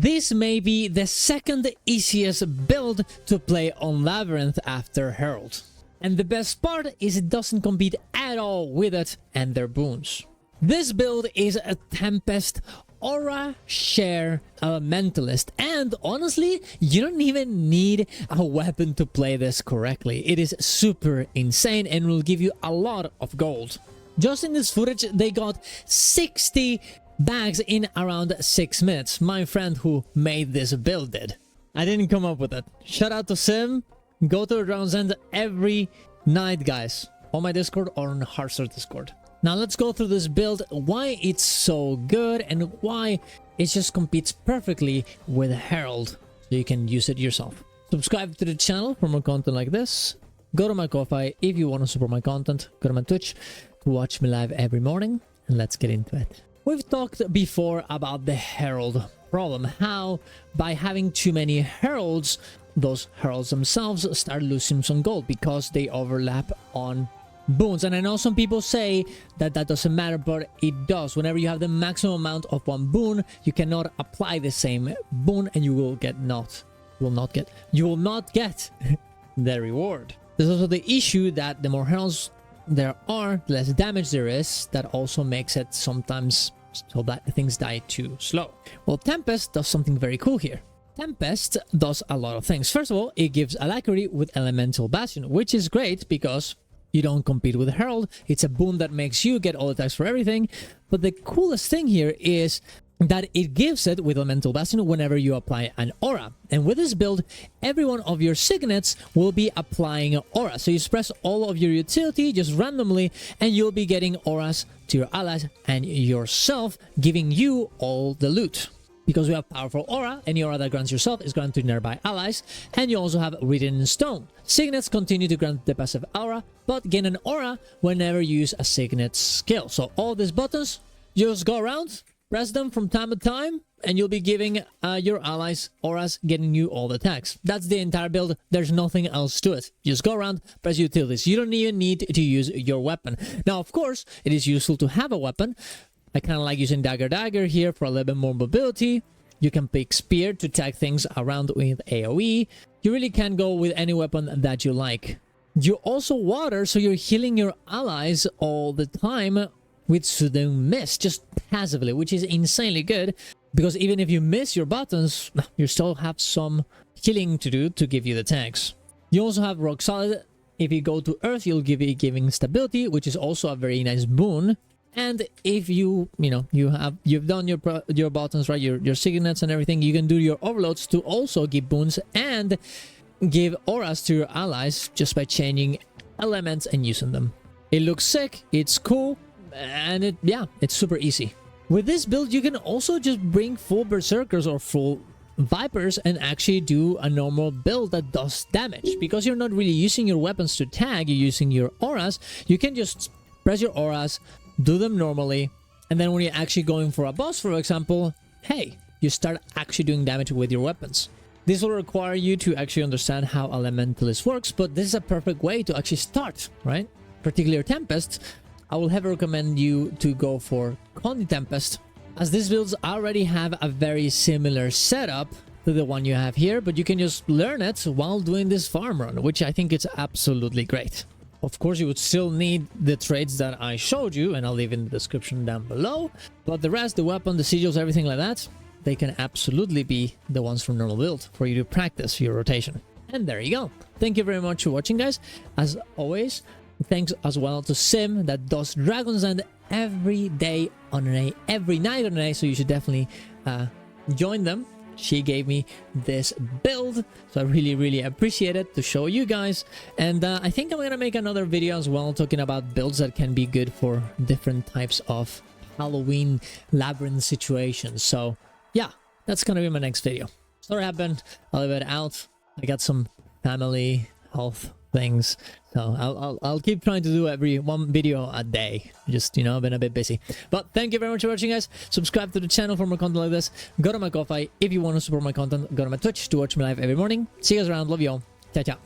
This may be the second easiest build to play on Labyrinth after Herald. And the best part is it doesn't compete at all with it and their boons. This build is a Tempest Aura Share Elementalist, and honestly, you don't even need a weapon to play this correctly. It is super insane and will give you a lot of gold. Just in this footage, they got 60 bags in around 6 minutes. My friend who made this build did. I didn't come up with it. Shout out to Sim. Go to the Drown's End every night, guys. On my Discord or on Hearthstone Discord. Now let's go through this build, why it's so good and why it just competes perfectly with Herald, so you can use it yourself. Subscribe to the channel for more content like this. Go to my Ko-Fi if you want to support my content. Go to my Twitch to watch me live every morning, and let's get into it. We've talked before about the Herald problem, how by having too many Heralds, those Heralds themselves start losing some gold because they overlap on boons. And I know some people say that that doesn't matter, but it does. Whenever you have the maximum amount of one boon, you cannot apply the same boon and you will not get the reward. There's also the issue that the more heralds there are, the less damage there is. That also makes it sometimes so that things die too slow. Well, Tempest does something very cool here. Tempest does a lot of things. First of all, it gives alacrity with Elemental Bastion, which is great because you don't compete with Herald. It's a boon that makes you get all attacks for everything. But the coolest thing here is that it gives it with Elemental Bastion whenever you apply an aura. And with this build, every one of your signets will be applying an aura. So you press all of your utility just randomly, and you'll be getting auras to your allies and yourself, giving you all the loot. Because we have powerful aura, any aura that grants yourself is granted to nearby allies, and you also have written in stone. Signets continue to grant the passive aura, but gain an aura whenever you use a signet skill. So all these buttons, you just go around, press them from time to time, and you'll be giving your allies auras, getting you all the attacks. That's the entire build. There's nothing else to it. Just go around, press utilities. You don't even need to use your weapon. Now, of course, it is useful to have a weapon. I kind of like using Dagger here for a little bit more mobility. You can pick Spear to tag things around with AoE. You really can go with any weapon that you like. You also water, so you're healing your allies all the time with Sudden Mist, just passively, which is insanely good. Because even if you miss your buttons, you still have some healing to do to give you the tags. You also have Rock Solid. If you go to Earth, you'll be giving stability, which is also a very nice boon. And if you've done your buttons, right, your signets and everything, you can do your overloads to also give boons and give auras to your allies just by changing elements and using them. It looks sick, it's cool, and it's super easy. With this build, you can also just bring full Berserkers or full Vipers and actually do a normal build that does damage. Because you're not really using your weapons to tag, you're using your auras, you can just press your auras, do them normally, and then when you're actually going for a boss, for example, hey, you start actually doing damage with your weapons. This will require you to actually understand how Elementalist works, but this is a perfect way to actually start, right? Particularly Tempest, I will heavily recommend you to go for Condi Tempest, as these builds already have a very similar setup to the one you have here, but you can just learn it while doing this farm run, which I think is absolutely great. Of course, you would still need the traits that I showed you, and I'll leave in the description down below. But the rest, the weapon, the sigils, everything like that, they can absolutely be the ones from normal build for you to practice your rotation. And there you go. Thank you very much for watching, guys. As always, thanks as well to Sim that does Dragon's End every day on an A, every night on an A, so you should definitely join them. She gave me this build, so I really appreciate it to show you guys. And I think I'm gonna make another video as well talking about builds that can be good for different types of Halloween labyrinth situations. So yeah, that's gonna be my next video. Sorry happened, I'll leave it out. I got some family health things, so I'll keep trying to do one video a day. Just, I've been a bit busy. But thank you very much for watching, guys. Subscribe to the channel for more content like this. Go to my Ko-Fi if you want to support my content. Go to my Twitch to watch me live every morning. See you guys around. Love you all. Ciao, ciao.